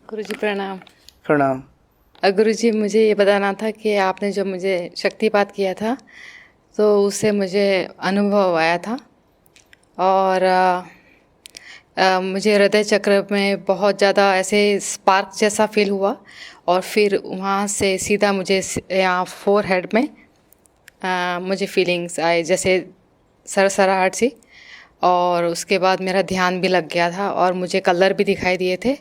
गुरुजी प्रणाम। प्रणाम। गुरुजी, मुझे ये बताना था कि आपने जो मुझे शक्तिपात किया था तो उससे मुझे अनुभव आया था और मुझे हृदय चक्र में बहुत ज़्यादा ऐसे स्पार्क जैसा फील हुआ और फिर वहाँ से सीधा मुझे यहाँ फोर हेड में मुझे फीलिंग्स आए जैसे सरसराहट सी, और उसके बाद मेरा ध्यान भी लग गया था और मुझे कलर भी दिखाई दिए थे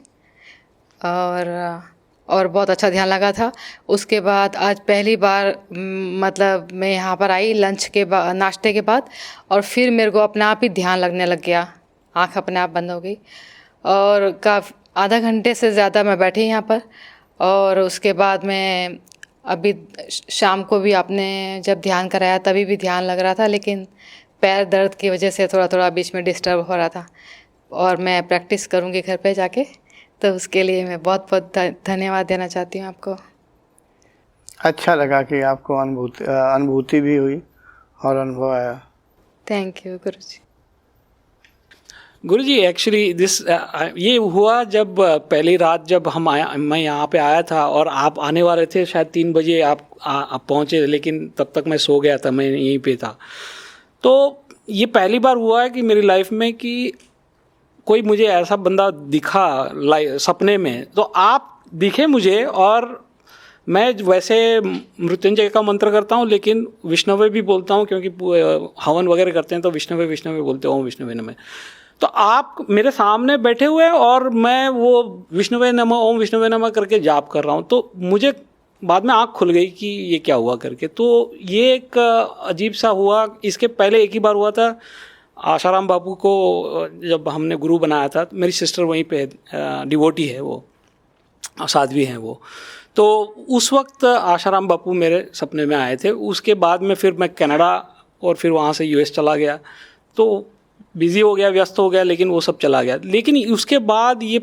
और बहुत अच्छा ध्यान लगा था। उसके बाद आज पहली बार मतलब मैं यहाँ पर आई लंच के बाद, नाश्ते के बाद, और फिर मेरे को अपने आप ही ध्यान लगने लग गया, आँख अपने आप बंद हो गई और आधा घंटे से ज़्यादा मैं बैठी यहाँ पर। और उसके बाद मैं अभी शाम को भी आपने जब ध्यान कराया तभी भी ध्यान लग रहा था, लेकिन पैर दर्द की वजह से थोड़ा थोड़ा बीच में डिस्टर्ब हो रहा था और मैं प्रैक्टिस करूँगी घर पे जाके, तो उसके लिए मैं बहुत बहुत धन्यवाद देना चाहती हूँ आपको। अच्छा लगा कि आपको अनुभूति भी हुई और अनुभव आया। Thank you Guruji. Guruji actually ये हुआ जब पहली रात जब मैं यहाँ पे आया था और आप आने वाले थे, शायद 3 बजे आप पहुँचे, लेकिन तब तक मैं सो गया था, मैं यहीं पे था। तो ये पहली बार हुआ है कि मेरी लाइफ में कि कोई मुझे ऐसा बंदा दिखा सपने में, तो आप दिखे मुझे। और मैं वैसे मृत्युंजय का मंत्र करता हूँ, लेकिन विष्णुवे भी बोलता हूँ, क्योंकि हवन वगैरह करते हैं तो विष्णुवे बोलते हैं, ओम विष्णुवे नमः। तो आप मेरे सामने बैठे हुए और मैं वो विष्णुवे नमः ओम विष्णुवे नमः करके जाप कर रहा हूँ, तो मुझे बाद में आँख खुल गई कि ये क्या हुआ करके। तो ये एक अजीब सा हुआ। इसके पहले एक ही बार हुआ था, आशाराम बापू को जब हमने गुरु बनाया था, मेरी सिस्टर वहीं पे डिवोटी है, वो साध्वी हैं वो, तो उस वक्त आशाराम बापू मेरे सपने में आए थे। उसके बाद में फिर मैं कनाडा और फिर वहाँ से यूएस चला गया, तो बिज़ी हो गया, व्यस्त हो गया, लेकिन वो सब चला गया। लेकिन उसके बाद ये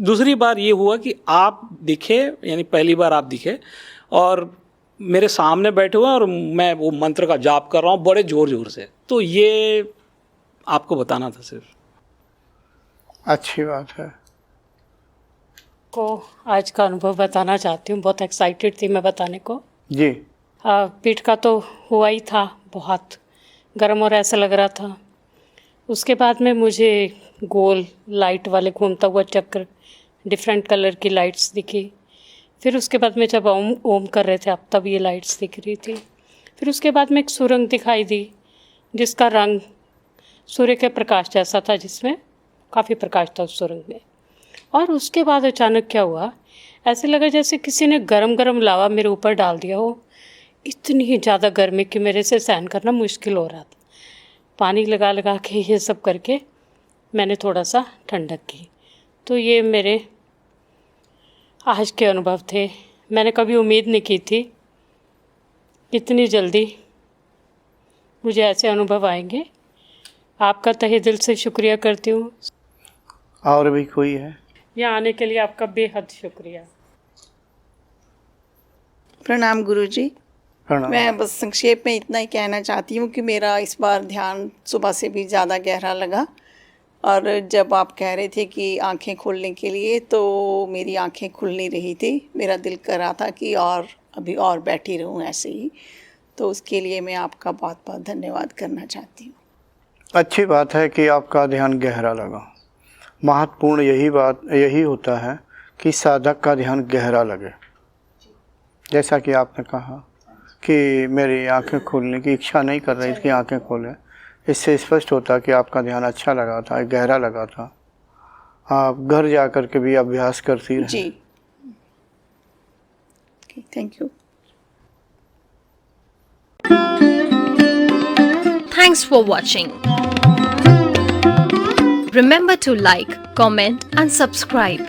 दूसरी बार ये हुआ कि आप दिखे, यानी पहली बार आप दिखे और मेरे सामने बैठे हुए और मैं वो मंत्र का जाप कर रहा हूँ बड़े ज़ोर ज़ोर से। तो ये आपको बताना था सिर्फ। अच्छी बात है। को आज का अनुभव बताना चाहती हूँ। बहुत एक्साइटेड थी मैं बताने को जी। पीठ का तो हुआ ही था, बहुत गर्म और ऐसा लग रहा था। उसके बाद में मुझे गोल लाइट वाले घूमता हुआ चक्र, डिफरेंट कलर की लाइट्स दिखी। फिर उसके बाद में जब ओम कर रहे थे आप, तब ये लाइट्स दिख रही थी। फिर उसके बाद में एक सुरंग दिखाई दी जिसका रंग सूर्य के प्रकाश जैसा था, जिसमें काफ़ी प्रकाश था उस सुरंग में। और उसके बाद अचानक क्या हुआ, ऐसे लगा जैसे किसी ने गरम गरम लावा मेरे ऊपर डाल दिया हो। इतनी ज़्यादा गर्मी कि मेरे से सहन करना मुश्किल हो रहा था। पानी लगा लगा के ये सब करके मैंने थोड़ा सा ठंडक की। तो ये मेरे आज के अनुभव थे। मैंने कभी उम्मीद नहीं की थी इतनी जल्दी मुझे ऐसे अनुभव आएंगे। आपका तहे दिल से शुक्रिया करती हूँ। और भी कोई है? यहाँ आने के लिए आपका बेहद शुक्रिया। प्रणाम गुरुजी। प्रणाम। मैं बस संक्षेप में इतना ही कहना चाहती हूँ कि मेरा इस बार ध्यान सुबह से भी ज़्यादा गहरा लगा, और जब आप कह रहे थे कि आंखें खोलने के लिए, तो मेरी आंखें खुल नहीं रही थी। मेरा दिल कर रहा था कि और अभी और बैठी रहूँ ऐसे ही। तो उसके लिए मैं आपका बहुत बहुत धन्यवाद करना चाहती हूँ। अच्छी बात है कि आपका ध्यान गहरा लगा। महत्वपूर्ण यही होता है कि साधक का ध्यान गहरा लगे। जैसा कि आपने कहा कि मेरी आंखें खोलने की इच्छा नहीं कर रही थी, आंखें खोले, इससे स्पष्ट होता कि आपका ध्यान अच्छा लगा था, गहरा लगा था। आप घर जा कर के भी अभ्यास करती रहें। जी, thank you. Thanks for watching. Remember to like, comment and subscribe.